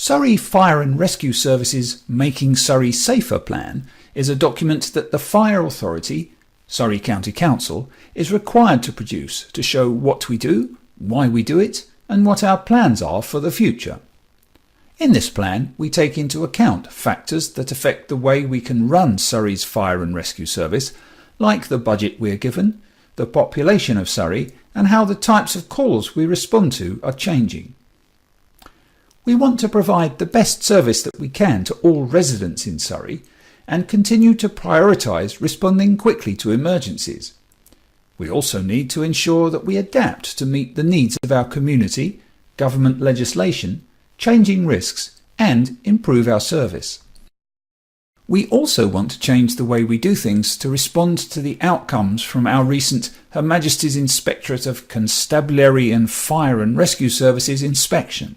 Surrey Fire and Rescue Service's Making Surrey Safer plan is a document that the Fire Authority, Surrey County Council, is required to produce to show what we do, why we do it, and what our plans are for the future. In this plan, we take into account factors that affect the way we can run Surrey's Fire and Rescue Service, like the budget we're given, the population of Surrey, and how the types of calls we respond to are changing. We want to provide the best service that we can to all residents in Surrey and continue to prioritise responding quickly to emergencies. We also need to ensure that we adapt to meet the needs of our community, government legislation, changing risks, and improve our service. We also want to change the way we do things to respond to the outcomes from our recent Her Majesty's Inspectorate of Constabulary and Fire and Rescue Services inspection.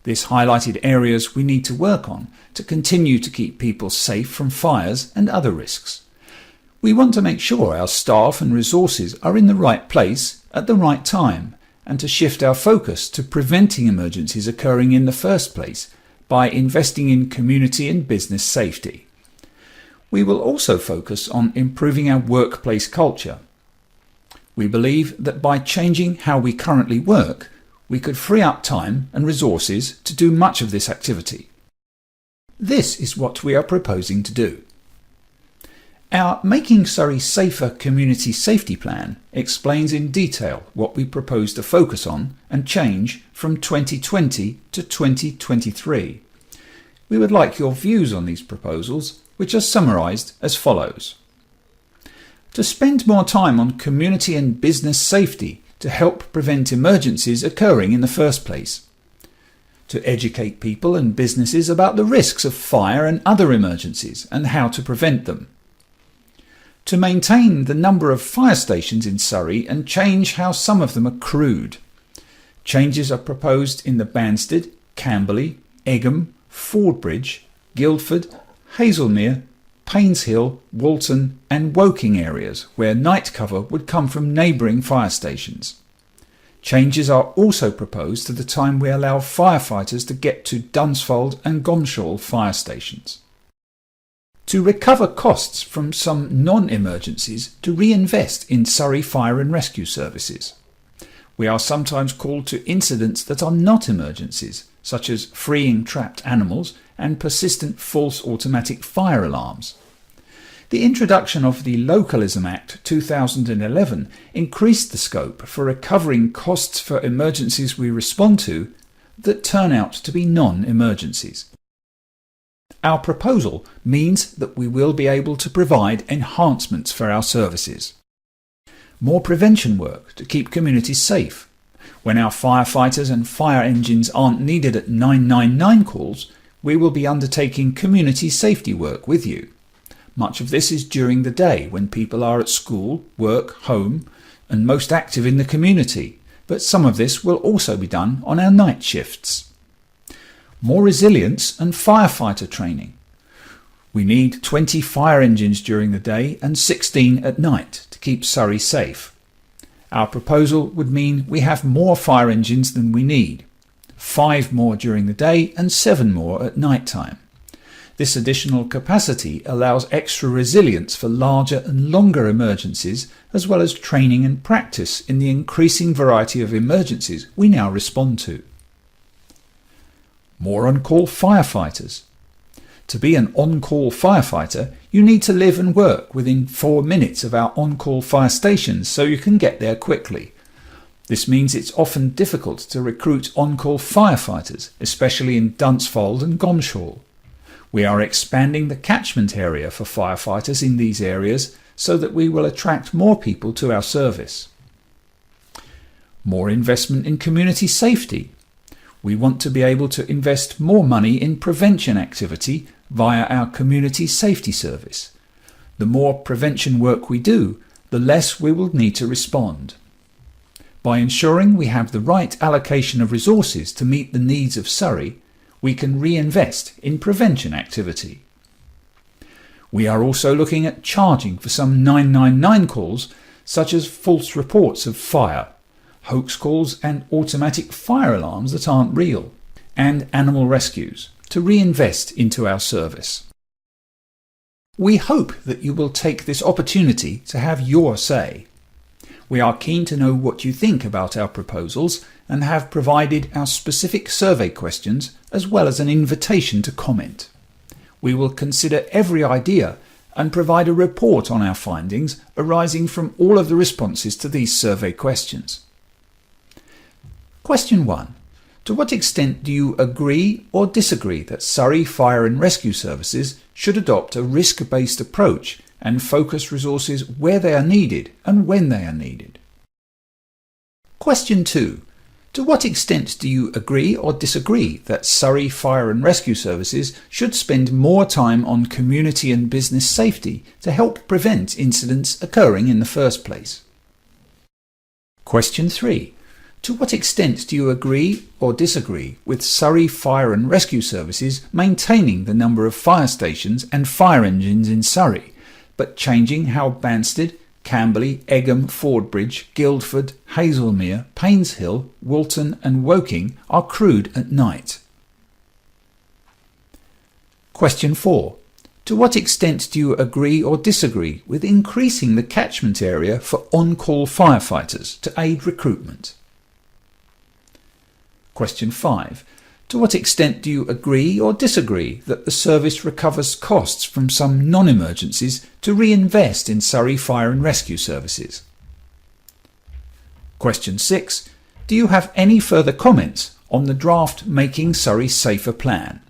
This highlighted areas we need to work on to continue to keep people safe from fires and other risks. We want to make sure our staff and resources are in the right place at the right time, and to shift our focus to preventing emergencies occurring in the first place by investing in community and business safety. We will also focus on improving our workplace culture. We believe that by changing how we currently work, we could free up time and resources to do much of this activity. This is what we are proposing to do. Our Making Surrey Safer Community Safety Plan explains in detail what we propose to focus on and change from 2020 to 2023. We would like your views on these proposals, which are summarised as follows. To spend more time on community and business safety to help prevent emergencies occurring in the first place. To educate people and businesses about the risks of fire and other emergencies and how to prevent them. To maintain the number of fire stations in Surrey and change how some of them are crewed. Changes are proposed in the Banstead, Camberley, Egham, Fordbridge, Guildford, Hazelmere, Painshill, Walton and Woking areas where night cover would come from neighbouring fire stations. Changes are also proposed to the time we allow firefighters to get to Dunsfold and Gomshall fire stations. To recover costs from some non-emergencies to reinvest in Surrey Fire and Rescue Services. We are sometimes called to incidents that are not emergencies, such as freeing trapped animals and persistent false automatic fire alarms. The introduction of the Localism Act 2011 increased the scope for recovering costs for emergencies we respond to that turn out to be non-emergencies. Our proposal means that we will be able to provide enhancements for our services. More prevention work to keep communities safe. When our firefighters and fire engines aren't needed at 999 calls, we will be undertaking community safety work with you. Much of this is during the day when people are at school, work, home, and most active in the community, but some of this will also be done on our night shifts. More resilience and firefighter training. We need 20 fire engines during the day and 16 at night to keep Surrey safe. Our proposal would mean we have more fire engines than we need, 5 more during the day and 7 more at night time. This additional capacity allows extra resilience for larger and longer emergencies, as well as training and practice in the increasing variety of emergencies we now respond to. More on-call firefighters. To be an on-call firefighter, you need to live and work within 4 minutes of our on-call fire stations so you can get there quickly. This means it's often difficult to recruit on-call firefighters, especially in Dunsfold and Gomshall. We are expanding the catchment area for firefighters in these areas so that we will attract more people to our service. More investment in community safety. We want to be able to invest more money in prevention activity via our Community Safety Service. The more prevention work we do, the less we will need to respond. By ensuring we have the right allocation of resources to meet the needs of Surrey, we can reinvest in prevention activity. We are also looking at charging for some 999 calls, such as false reports of fire, hoax calls and automatic fire alarms that aren't real. and animal rescues to reinvest into our service. We hope that you will take this opportunity to have your say. We are keen to know what you think about our proposals and have provided our specific survey questions as well as an invitation to comment. We will consider every idea and provide a report on our findings arising from all of the responses to these survey questions. Question 1. To what extent do you agree or disagree that Surrey Fire and Rescue Services should adopt a risk-based approach and focus resources where they are needed and when they are needed? Question 2. To what extent do you agree or disagree that Surrey Fire and Rescue Services should spend more time on community and business safety to help prevent incidents occurring in the first place? Question 3. To what extent do you agree or disagree with Surrey Fire and Rescue Services maintaining the number of fire stations and fire engines in Surrey, but changing how Banstead, Camberley, Egham, Fordbridge, Guildford, Hazelmere, Painshill, Woolton and Woking are crewed at night? Question 4. To what extent do you agree or disagree with increasing the catchment area for on-call firefighters to aid recruitment? Question 5. To what extent do you agree or disagree that the service recovers costs from some non-emergencies to reinvest in Surrey Fire and Rescue Services? Question 6. Do you have any further comments on the draft Making Surrey Safer plan?